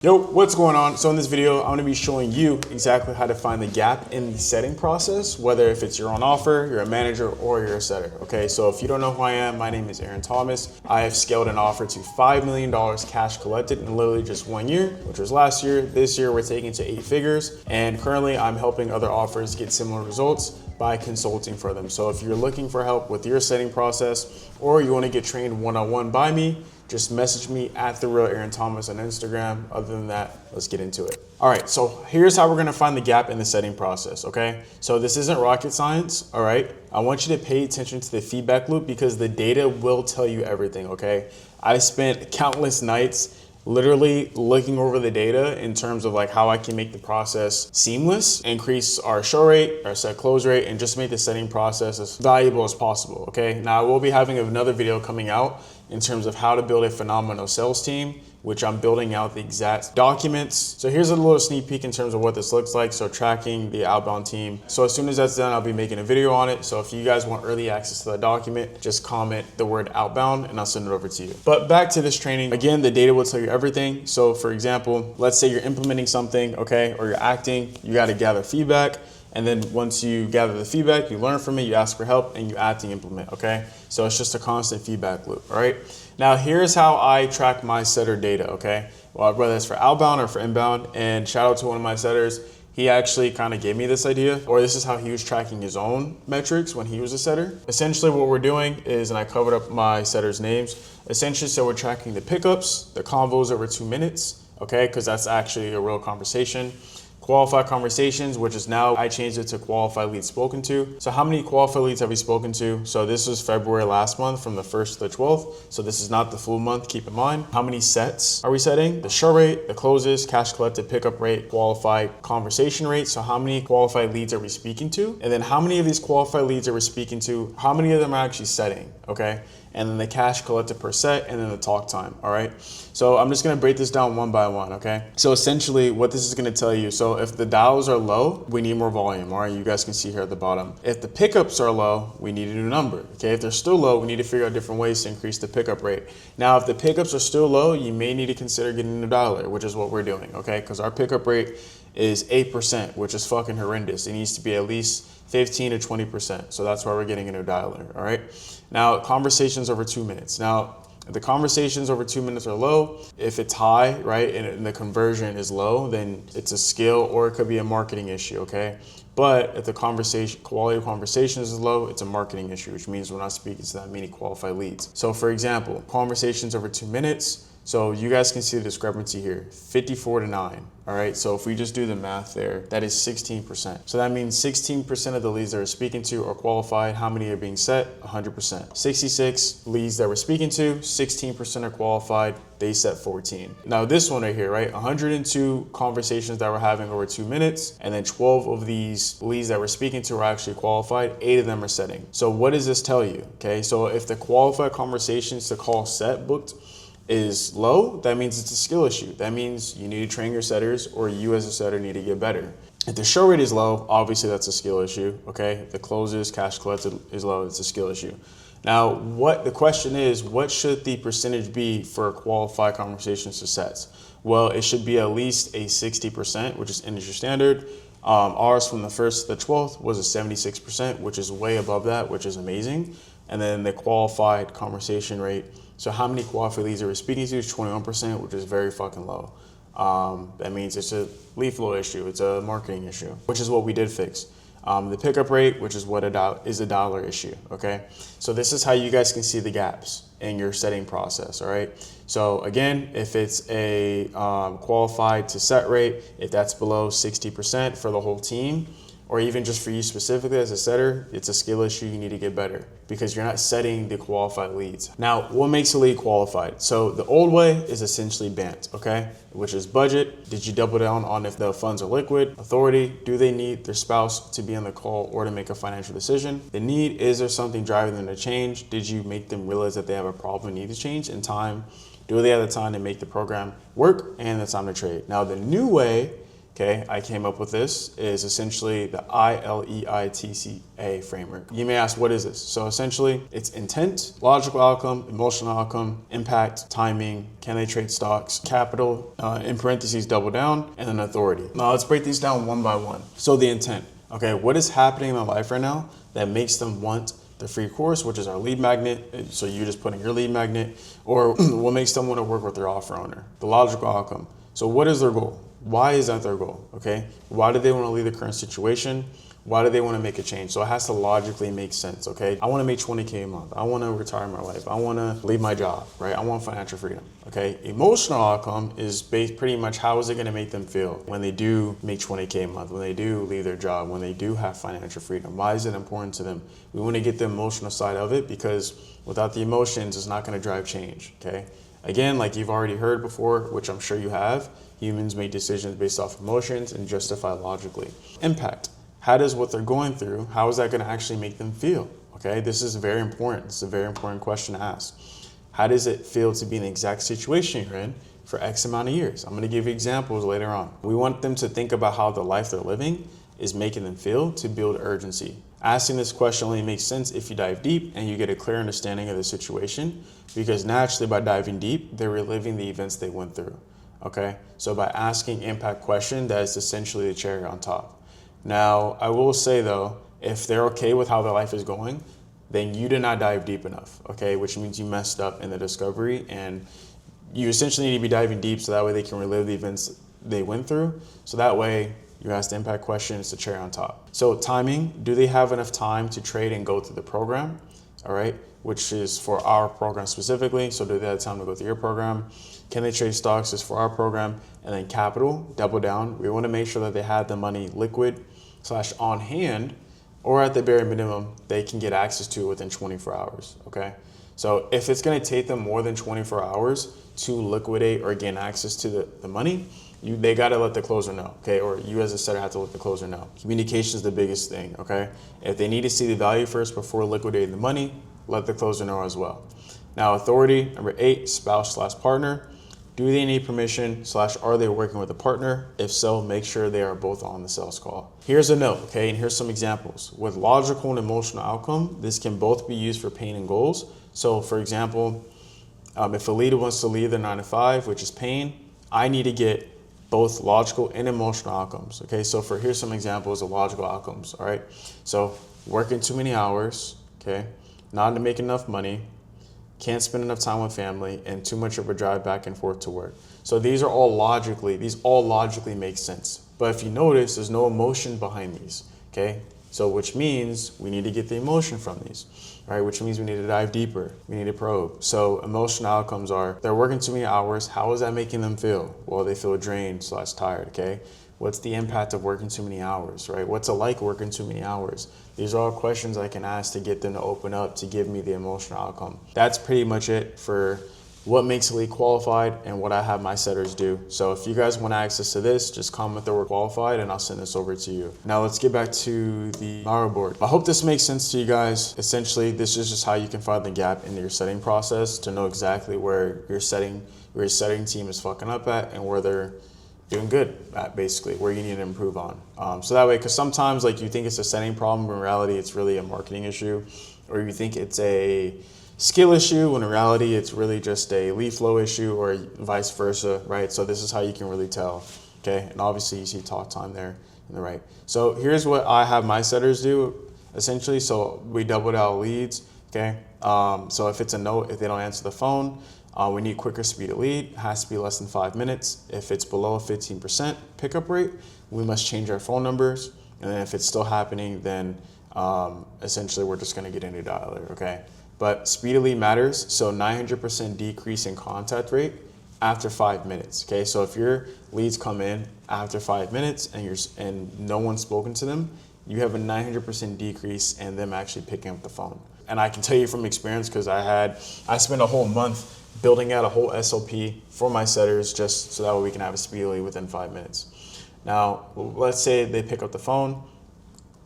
Yo, what's going on? So in this video, I'm gonna be showing you exactly how to find the gap in the setting process, whether if it's you're on offer, you're a manager, or you're a setter, okay? So if you don't know who I am, my name is Aaron Thomas. I have scaled an offer to $5 million cash collected in literally just 1 year, which was last year. This year, we're taking to 8 figures. And currently, I'm helping other offers get similar results by consulting for them. So if you're looking for help with your setting process, or you wanna get trained one-on-one by me, just message me at @TheRealAaronThomas on Instagram. Other than that, let's get into it. All right, so here's how we're gonna find the gap in the setting process, okay? So this isn't rocket science, all right? I want you to pay attention to the feedback loop because the data will tell you everything, okay? I spent countless nights literally looking over the data in terms of like how I can make the process seamless, increase our show rate, our set close rate, and just make the setting process as valuable as possible, okay? Now I will be having another video coming out in terms of how to build a phenomenal sales team, which I'm building out the exact documents. So here's a little sneak peek in terms of what this looks like. So tracking the outbound team. So as soon as that's done, I'll be making a video on it. So if you guys want early access to the document, just comment the word outbound and I'll send it over to you. But back to this training, again, the data will tell you everything. So for example, let's say you're implementing something, okay, or you're acting, you gotta gather feedback. And then once you gather the feedback, you learn from it, you ask for help, and you act and implement, okay? So it's just a constant feedback loop, all right? Now here's how I track my setter data, okay? Well, whether it's for outbound or for inbound, and shout out to one of my setters, he actually kind of gave me this idea, or this is how he was tracking his own metrics when he was a setter. Essentially what we're doing is, and I covered up my setters' names, essentially so we're tracking the pickups, the convos over 2 minutes, okay? Because that's actually a real conversation. Qualified conversations, which is now I changed it to qualified leads spoken to. So how many qualified leads have we spoken to? So this was February last month from the 1st to the 12th. So this is not the full month, keep in mind. How many sets are we setting? The show rate, the closes, cash collected, pickup rate, qualified conversation rate. So how many qualified leads are we speaking to? And then how many of these qualified leads are we speaking to? How many of them are actually setting, okay? And then the cash collected per set, and then the talk time, all right? So I'm just gonna break this down one by one, okay? So essentially what this is gonna tell you, so if the dials are low, we need more volume, all right? You guys can see here at the bottom. If the pickups are low, we need a new number, okay? If they're still low, we need to figure out different ways to increase the pickup rate. Now, if the pickups are still low, you may need to consider getting a new dialer, which is what we're doing, okay? Because our pickup rate is 8%, which is fucking horrendous. It needs to be at least 15 to 20%. So that's why we're getting a new dialer, all right? Now, conversations over 2 minutes. Now, if the conversations over 2 minutes are low, if it's high, right, and the conversion is low, then it's a skill or it could be a marketing issue, okay? But if the quality of conversations is low, it's a marketing issue, which means we're not speaking to that many qualified leads. So for example, conversations over 2 minutes, so you guys can see the discrepancy here, 54 to 9, all right? So if we just do the math there, that is 16%. So that means 16% of the leads that we're speaking to are qualified. How many are being set? 100%. 66 leads that we're speaking to, 16% are qualified, they set 14. Now this one right here, right? 102 conversations that we're having over 2 minutes, and then 12 of these leads that we're speaking to are actually qualified, 8 of them are setting. So what does this tell you, okay? So if the qualified conversations to call set booked is low, that means it's a skill issue. That means you need to train your setters, or you as a setter need to get better. If the show rate is low, obviously that's a skill issue, okay? If the closes, cash collected is low, it's a skill issue. Now, what the question is, what should the percentage be for qualified conversations to sets? Well, it should be at least a 60%, which is industry standard. Ours from the 1st to the 12th was a 76%, which is way above that, which is amazing. And then the qualified conversation rate, so how many qualified leads are we speaking to is 21%, which is very fucking low. That means it's a lead flow issue, it's a marketing issue, which is what we did fix. The pickup rate, which is what is a dollar issue, okay? So this is how you guys can see the gaps in your setting process, all right? So again, if it's a qualified to set rate, if that's below 60% for the whole team, or even just for you specifically as a setter, it's a skill issue. You need to get better because you're not setting the qualified leads. Now, what makes a lead qualified? So the old way is essentially BANT, okay? Which is budget. Did you double down on if the funds are liquid? Authority. Do they need their spouse to be on the call or to make a financial decision? The need, is there something driving them to change? Did you make them realize that they have a problem and need to change? And time, do they have the time to make the program work and the time to trade? Now, the new way, okay, I came up with this, is essentially the ILEITCA framework. You may ask, what is this? So essentially, it's intent, logical outcome, emotional outcome, impact, timing, can they trade stocks, capital, in parentheses, double down, and then authority. Now let's break these down one by one. So the intent, okay, what is happening in their life right now that makes them want the free course, which is our lead magnet. So you just put in your lead magnet, or what makes them want to work with their offer owner, the logical outcome. So what is their goal? Why is that their goal? Okay. Why do they want to leave the current situation? Why do they want to make a change? So it has to logically make sense. Okay. I want to make 20K a month. I want to retire my life. I want to leave my job, right? I want financial freedom. Okay. Emotional outcome is based pretty much how is it going to make them feel when they do make 20K a month, when they do leave their job, when they do have financial freedom. Why is it important to them? We want to get the emotional side of it because without the emotions, it's not going to drive change. Okay. Again, like you've already heard before, which I'm sure you have, humans make decisions based off emotions and justify logically. Impact. How does what they're going through, how is that going to actually make them feel? Okay, this is very important. It's a very important question to ask. How does it feel to be in the exact situation you're in for X amount of years? I'm going to give you examples later on. We want them to think about how the life they're living is making them feel to build urgency. Asking this question only makes sense if you dive deep and you get a clear understanding of the situation, because naturally by diving deep, they're reliving the events they went through. Okay, so by asking impact question, that is essentially the cherry on top. Now, I will say though, if they're okay with how their life is going, then you did not dive deep enough, okay? Which means you messed up in the discovery, and you essentially need to be diving deep so that way they can relive the events they went through. So that way you ask the impact question, it's the cherry on top. So timing, do they have enough time to trade and go through the program? All right, which is for our program specifically. So do they have time to go through your program? Can they trade stocks is for our program. And then capital, double down. We want to make sure that they have the money liquid / on hand, or at the bare minimum, they can get access to it within 24 hours, okay? So if it's gonna take them more than 24 hours to liquidate or gain access to the money, they gotta let the closer know, okay? Or you as a setter have to let the closer know. Communication is the biggest thing, okay? If they need to see the value first before liquidating the money, let the closer know as well. Now, authority, number 8, spouse / partner. Do they need permission / are they working with a partner? If so, make sure they are both on the sales call. Here's a note, okay, and here's some examples. With logical and emotional outcome, this can both be used for pain and goals. So for example, if a leader wants to leave their 9 to 5, which is pain, I need to get both logical and emotional outcomes, okay? So here's some examples of logical outcomes, all right? So working too many hours, okay? Not to make enough money, can't spend enough time with family, and too much of a drive back and forth to work. So these all logically make sense. But if you notice, there's no emotion behind these, okay? So which means we need to get the emotion from these, all right? Which means we need to dive deeper. We need to probe. So emotional outcomes are, they're working too many hours. How is that making them feel? Well, they feel drained / tired, okay? What's the impact of working too many hours, right? What's it like working too many hours? These are all questions I can ask to get them to open up, to give me the emotional outcome. That's pretty much it for what makes a lead qualified and what I have my setters do. So if you guys want access to this, just comment the word qualified and I'll send this over to you. Now let's get back to the Miro board. I hope this makes sense to you guys. Essentially, this is just how you can find the gap in your setting process to know exactly where your setting team is fucking up at and where they're doing good at, basically, where you need to improve on. So that way, because sometimes like you think it's a setting problem, but in reality it's really a marketing issue, or you think it's a skill issue when in reality it's really just a lead flow issue, or vice versa, right? So this is how you can really tell, okay? And obviously you see talk time there in the right. So here's what I have my setters do, essentially. So we doubled out leads, okay? So if it's a no, if they don't answer the phone, we need quicker speed of lead. It has to be less than 5 minutes. If it's below a 15% pickup rate, we must change our phone numbers. And then if it's still happening, then essentially we're just gonna get a new dialer, okay? But speed of lead matters. So 900% decrease in contact rate after 5 minutes, okay? So if your leads come in after 5 minutes and no one's spoken to them, you have a 900% decrease in them actually picking up the phone. And I can tell you from experience, because I spent a whole month building out a whole SOP for my setters just so that way we can have a speed lead within 5 minutes. Now, let's say they pick up the phone.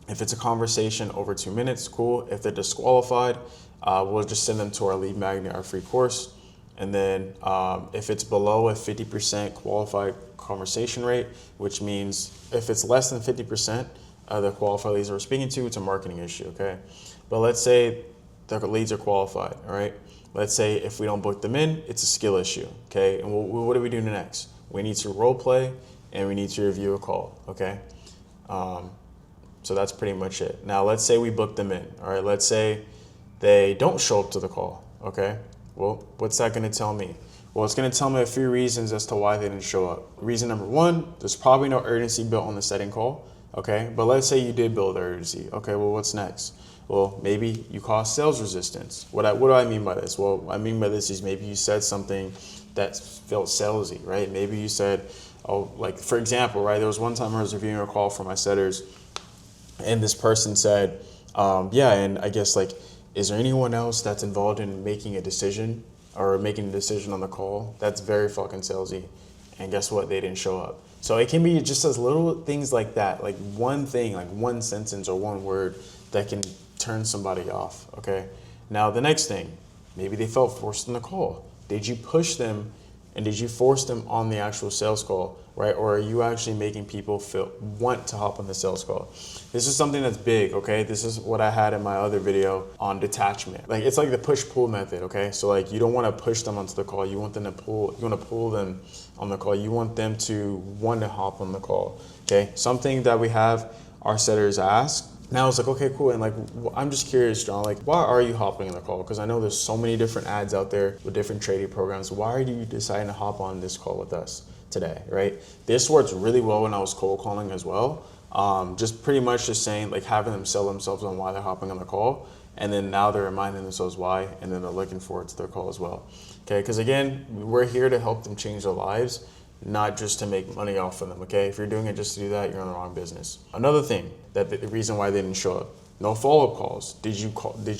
If it's a conversation over 2 minutes, cool. If they're disqualified, we'll just send them to our lead magnet, our free course. And then if it's below a 50% qualified conversation rate, which means if it's less than 50% of the qualified leads we're speaking to, it's a marketing issue, okay? But let's say the leads are qualified, all right? Let's say if we don't book them in, it's a skill issue, okay? And what do we do next? We need to role play and we need to review a call, okay? So that's pretty much it. Now let's say we book them in, all right? Let's say they don't show up to the call, okay? Well, what's that gonna tell me? Well, it's gonna tell me a few reasons as to why they didn't show up. Reason number one, there's probably no urgency built on the setting call, okay? But let's say you did build urgency. Okay, well, what's next? Well, maybe you caused sales resistance. What do I mean by this? Well, I mean by this is maybe you said something that felt salesy, right? Maybe you said, oh, like for example, right? There was one time I was reviewing a call for my setters, and this person said, yeah, and I guess like, is there anyone else that's involved in making a decision or making a decision on the call? That's very fucking salesy. And guess what? They didn't show up. So it can be just as little things like that, like one thing, like one sentence or one word that can turn somebody off, okay? Now the next thing, maybe they felt forced in the call. Did you push them and did you force them on the actual sales call, right? Or are you actually making people want to hop on the sales call? This is something that's big, okay? This is what I had in my other video on detachment. Like it's like the push-pull method, okay? So like you don't want to push them onto the call. You want them to pull, you want to pull them on the call. You want them to want to hop on the call, okay? Something that we have our setters ask. Now it's like, okay, cool. And like, I'm just curious, John, like, why are you hopping on the call? Because I know there's so many different ads out there with different trading programs. Why are you deciding to hop on this call with us today, right? This works really well when I was cold calling as well. Just pretty much just saying, like having them sell themselves on why they're hopping on the call. And then now they're reminding themselves why, and then they're looking forward to their call as well. Okay, because again, we're here to help them change their lives, not just to make money off of them, okay? If you're doing it just to do that, you're in the wrong business. Another thing, that the reason why they didn't show up, no follow-up calls. Did you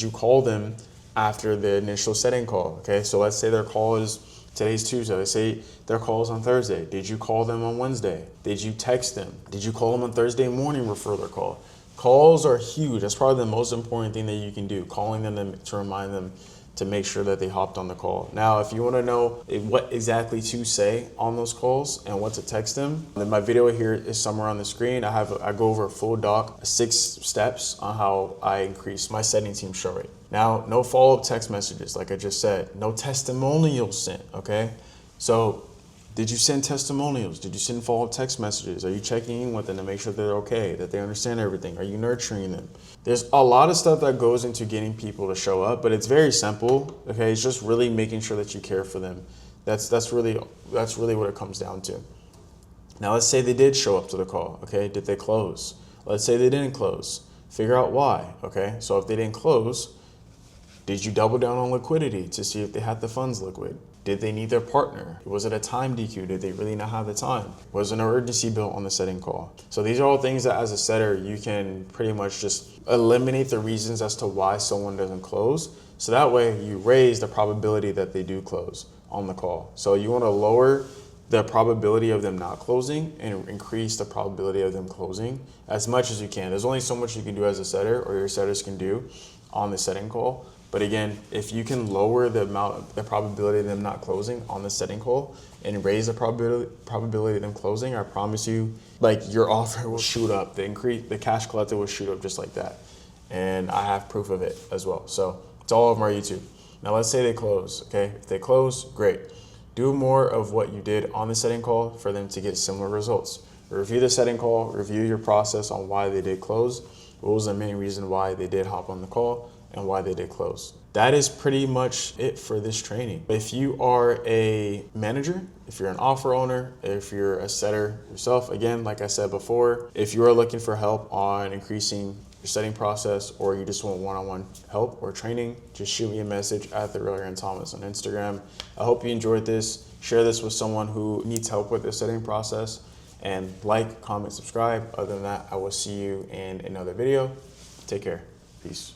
call them after the initial setting call, okay? So let's say their call is, today's Tuesday, let's say their call is on Thursday. Did you call them on Wednesday? Did you text them? Did you call them on Thursday morning before their call? Calls are huge. That's probably the most important thing that you can do, calling them to remind them to make sure that they hopped on the call. Now, if you want to know what exactly to say on those calls and what to text them, then my video here is somewhere on the screen. I go over a full doc, 6 steps on how I increase my setting team show rate. Now, no follow-up text messages, like I just said. No testimonials sent, okay? So, did you send testimonials? Did you send follow-up text messages? Are you checking in with them to make sure they're okay, that they understand everything? Are you nurturing them? There's a lot of stuff that goes into getting people to show up, but it's very simple, okay? It's just really making sure that you care for them. That's really what it comes down to. Now, let's say they did show up to the call, okay? Did they close? Let's say they didn't close. Figure out why, okay? So if they didn't close, did you double down on liquidity to see if they had the funds liquid? Did they need their partner? Was it a time DQ? Did they really not have the time? Was an urgency built on the setting call? So these are all things that as a setter, you can pretty much just eliminate the reasons as to why someone doesn't close. So that way you raise the probability that they do close on the call. So you want to lower the probability of them not closing and increase the probability of them closing as much as you can. There's only so much you can do as a setter or your setters can do on the setting call. But again, if you can lower the probability of them not closing on the setting call and raise the probability of them closing, I promise you, like your offer will shoot up. The cash collected will shoot up just like that. And I have proof of it as well. So it's all over my YouTube. Now let's say they close, okay? If they close, great. Do more of what you did on the setting call for them to get similar results. Review the setting call, review your process on why they did close, what was the main reason why they did hop on the call, and why they did close. That is pretty much it for this training. If you are a manager, if you're an offer owner, if you're a setter yourself, again, like I said before, if you are looking for help on increasing your setting process or you just want one-on-one help or training, just shoot me a message at @TheRealAaronThomas on Instagram. I hope you enjoyed this. Share this with someone who needs help with their setting process, and like, comment, subscribe. Other than that, I will see you in another video. Take care. Peace.